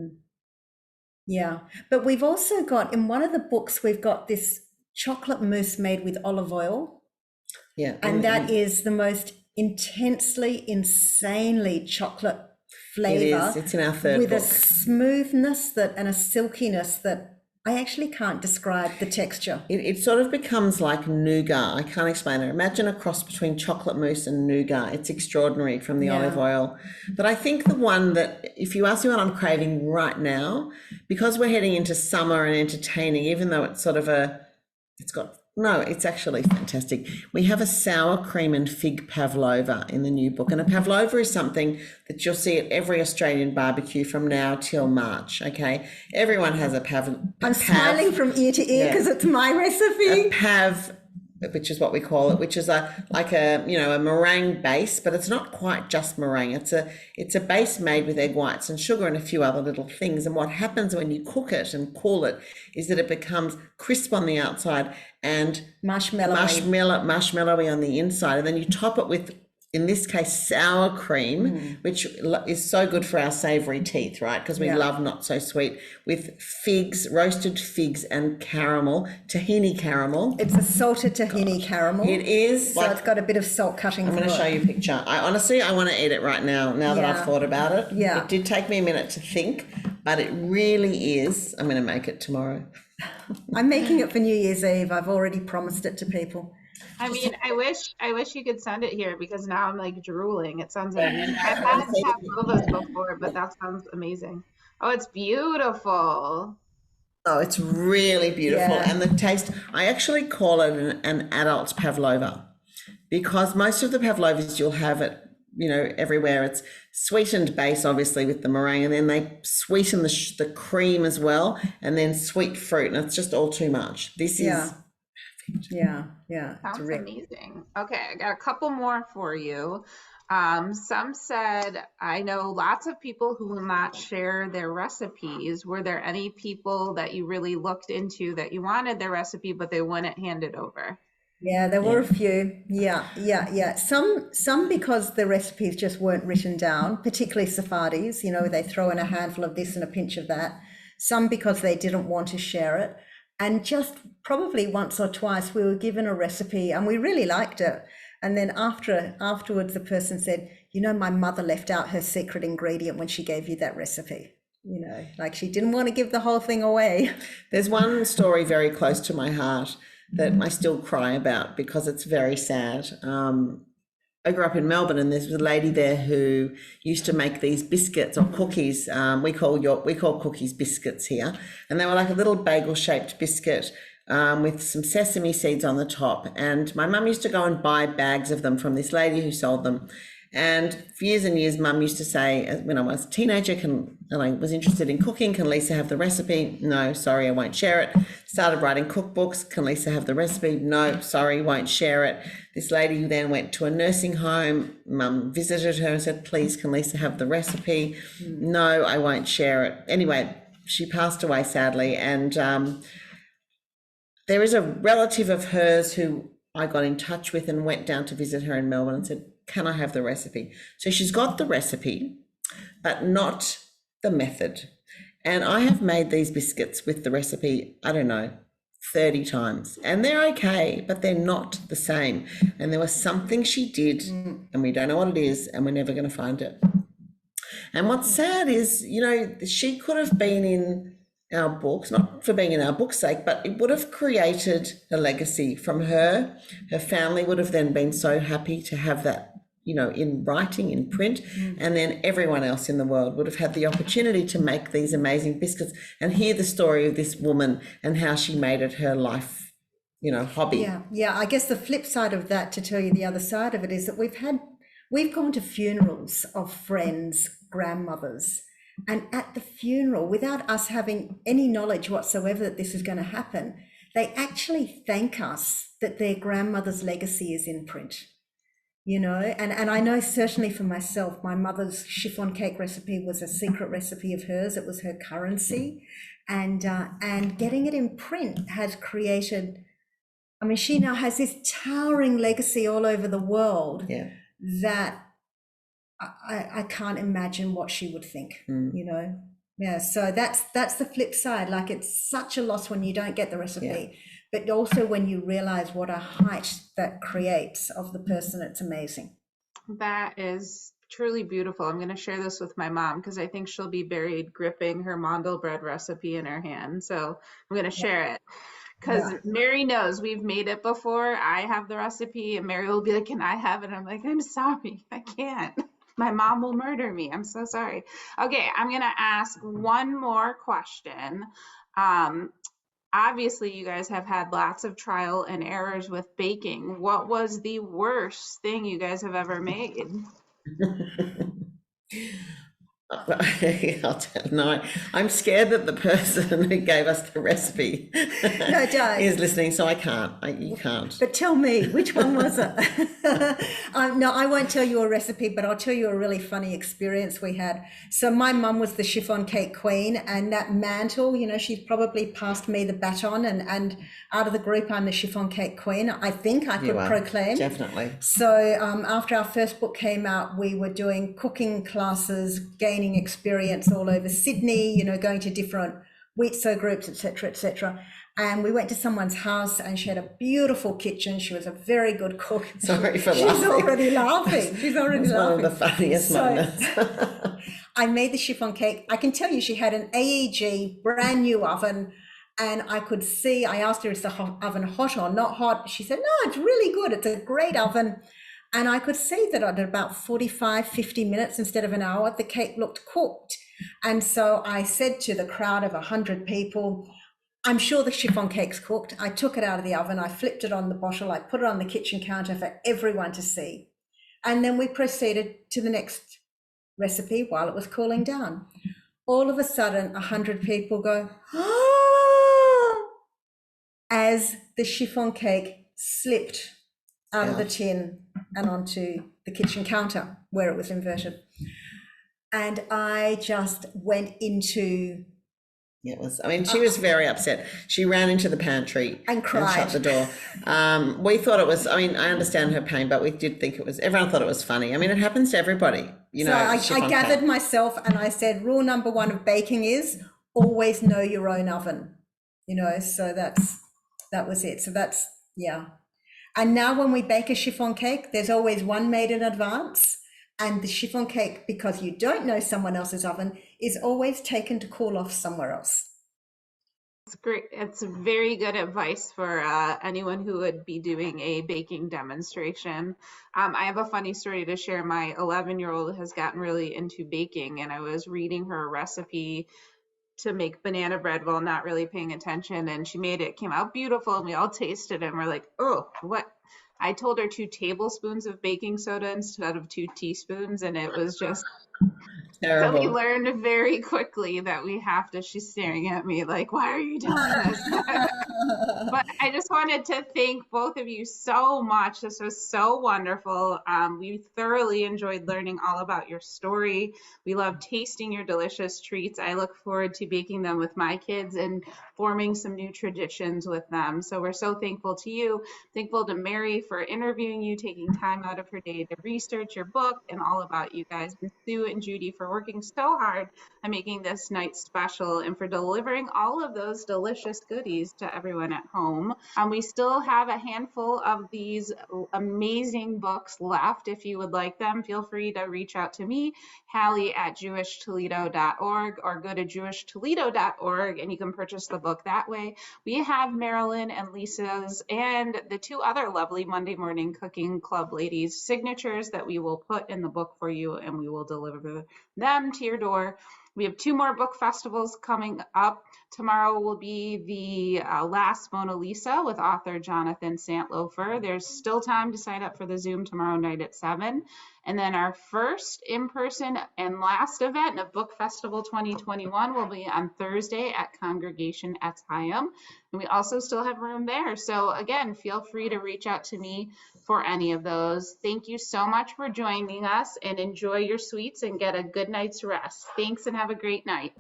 E: we've also got, in one of the books, we've got this chocolate mousse made with olive oil.
D: Yeah.
E: And that is the most intensely, insanely chocolate flavor.
D: It is. It's in our third
E: book. With a smoothness and a silkiness that I actually can't describe the texture.
D: It sort of becomes like nougat. I can't explain it. Imagine a cross between chocolate mousse and nougat. It's extraordinary from the olive oil. But I think the one that, if you ask me what I'm craving right now, because we're heading into summer and entertaining, even though it's sort of it's actually fantastic. We have a sour cream and fig pavlova in the new book. And a pavlova is something that you'll see at every Australian barbecue from now till March, okay? Everyone has a pav.
E: I'm smiling from ear to ear because it's my recipe.
D: A pav, which is what we call it, which is a meringue base, but it's not quite just meringue. It's a base made with egg whites and sugar and a few other little things. And what happens when you cook it and cool it is that it becomes crisp on the outside and marshmallowy on the inside. And then you top it with, in this case, sour cream, which is so good for our savory teeth, right? Because we love not so sweet, with figs, roasted figs and caramel, tahini caramel.
E: It's a salted tahini caramel.
D: It is.
E: So it's got a bit of salt cutting.
D: I'm going to show you a picture. I want to eat it right now that I've thought about it.
E: Yeah.
D: It did take me a minute to think, but it really is. I'm going to make it tomorrow.
E: I'm making it for New Year's Eve. I've already promised it to people.
F: I mean, I wish you could send it here because now I'm like drooling. It sounds amazing. I've had pavlovas before, but that sounds amazing. Oh, it's beautiful.
D: Oh, it's really beautiful. Yeah. And the taste, I actually call it an adult pavlova, because most of the pavlovas you'll have at everywhere. It's sweetened base, obviously, with the meringue, and then they sweeten the cream as well, and then sweet fruit, and it's just all too much. This is
E: Yeah.
F: Sounds amazing. Okay, I got a couple more for you. Some said, I know lots of people who will not share their recipes. Were there any people that you really looked into that you wanted their recipe, but they wouldn't hand it over?
E: Yeah, there were a few. Yeah. Some because the recipes just weren't written down, particularly Sephardi's, they throw in a handful of this and a pinch of that. Some because they didn't want to share it. And just probably once or twice we were given a recipe and we really liked it. And then afterwards, the person said, my mother left out her secret ingredient when she gave you that recipe. Like she didn't want to give the whole thing away.
D: There's one story very close to my heart that I still cry about because it's very sad. I grew up in Melbourne, and there was a lady there who used to make these biscuits or cookies. We call cookies biscuits here, and they were like a little bagel-shaped biscuit with some sesame seeds on the top. And my mum used to go and buy bags of them from this lady who sold them. And for years and years, Mum used to say, when I was a teenager, and I was interested in cooking, can Lisa have the recipe? No, sorry, I won't share it. Started writing cookbooks. Can Lisa have the recipe? No, sorry, won't share it. This lady then went to a nursing home. Mum visited her and said, please, can Lisa have the recipe? No, I won't share it. Anyway, she passed away sadly. And there is a relative of hers who I got in touch with and went down to visit her in Melbourne and said, can I have the recipe? So she's got the recipe, but not the method. And I have made these biscuits with the recipe, 30 times. And they're okay, but they're not the same. And there was something she did, and we don't know what it is, and we're never going to find it. And what's sad is, she could have been in our books, not for being in our book's sake, but it would have created a legacy from her. Her family would have then been so happy to have that, in writing, in print, and then everyone else in the world would have had the opportunity to make these amazing biscuits and hear the story of this woman and how she made it her life, hobby.
E: Yeah. I guess the flip side of that, to tell you the other side of it, is that we've gone to funerals of friends, grandmothers, and at the funeral, without us having any knowledge whatsoever that this is going to happen, they actually thank us that their grandmother's legacy is in print. And I know certainly for myself, my mother's chiffon cake recipe was a secret recipe of hers. It was her currency, and getting it in print has created, she now has this towering legacy all over the world that I can't imagine what she would think, Yeah, so that's the flip side. Like, it's such a loss when you don't get the recipe, but also when you realize what a height that creates of the person. It's amazing.
F: That is truly beautiful. I'm going to share this with my mom because I think she'll be buried gripping her mandel bread recipe in her hand. So I'm going to share it because Mary knows we've made it before. I have the recipe, and Mary will be like, can I have it? I'm like, I'm sorry, I can't. My mom will murder me. I'm so sorry. Okay, I'm going to ask one more question. Obviously, you guys have had lots of trial and errors with baking. What was the worst thing you guys have ever made?
D: No, I'm scared that the person who gave us the recipe is listening, so I can't. You can't.
E: But tell me, which one was it? No, I won't tell you a recipe, but I'll tell you a really funny experience we had. So my mum was the chiffon cake queen, and that mantle, she's probably passed me the baton, and out of the group, I'm the chiffon cake queen. I think I could proclaim.
D: Definitely.
E: So after our first book came out, we were doing cooking classes, gaining experience all over Sydney, going to different wheatso groups, etc. And we went to someone's house, and she had a beautiful kitchen. She was a very good cook.
D: Sorry for
E: laughing. She's already laughing. She's already laughing.
D: One of the funniest moments.
E: I made the chiffon cake. I can tell you, she had an AEG brand new oven, and I could see. I asked her, is the oven hot or not hot? She said, no, it's really good. It's a great oven. And I could see that at about 45, 50 minutes instead of an hour, the cake looked cooked. And so I said to the crowd of 100 people, I'm sure the chiffon cake's cooked. I took it out of the oven. I flipped it on the bottle. I put it on the kitchen counter for everyone to see. And then we proceeded to the next recipe while it was cooling down. All of a sudden, 100 people go, oh, as the chiffon cake slipped out of the tin and onto the kitchen counter where it was inverted. And I just went into...
D: It was, I mean, she was very upset. She ran into the pantry
E: and cried.
D: Shut the door. We thought it was, I mean, I understand her pain, but we did think it was, everyone thought it was funny. I mean, it happens to everybody, you know.
E: So I gathered myself and I said, rule number 1 of baking is always know your own oven, you know, so that was it. So that's, yeah. And now when we bake a chiffon cake, there's always one made in advance. And the chiffon cake, because you don't know someone else's oven, is always taken to cool off somewhere else.
F: It's great. It's very good advice for anyone who would be doing a baking demonstration. I have a funny story to share. My 11-year-old has gotten really into baking, and I was reading her recipe to make banana bread while not really paying attention, and she made it, came out beautiful, and we all tasted it, and we're like, oh, what? I told her 2 tablespoons of baking soda instead of 2 teaspoons, and it was just terrible. So we learned very quickly that we have to, she's staring at me like, why are you doing this? But I just wanted to thank both of you so much. This was so wonderful. We thoroughly enjoyed learning all about your story. We love tasting your delicious treats. I look forward to baking them with my kids and forming some new traditions with them. So we're so thankful to you. Thankful to Mary for interviewing you, taking time out of her day to research your book and all about you guys. And Sue and Judy for working so hard on making this night special and for delivering all of those delicious goodies to everyone at home. We still have a handful of these amazing books left. If you would like them, feel free to reach out to me, Hallie at jewishtoledo.org, or go to jewishtoledo.org and you can purchase the book that way. We have Merelyn and Lisa's and the 2 other lovely Monday Morning Cooking Club ladies' signatures that we will put in the book for you, and we will deliver them to your door. We have 2 more book festivals coming up. Tomorrow will be the last Mona Lisa with author Jonathan Santlofer. There's still time to sign up for the Zoom tomorrow night at 7. And then our first in-person and last event of Book Festival 2021 will be on Thursday at Congregation Etziam. And we also still have room there. So again, feel free to reach out to me for any of those. Thank you so much for joining us, and enjoy your sweets and get a good night's rest. Thanks and have a great night.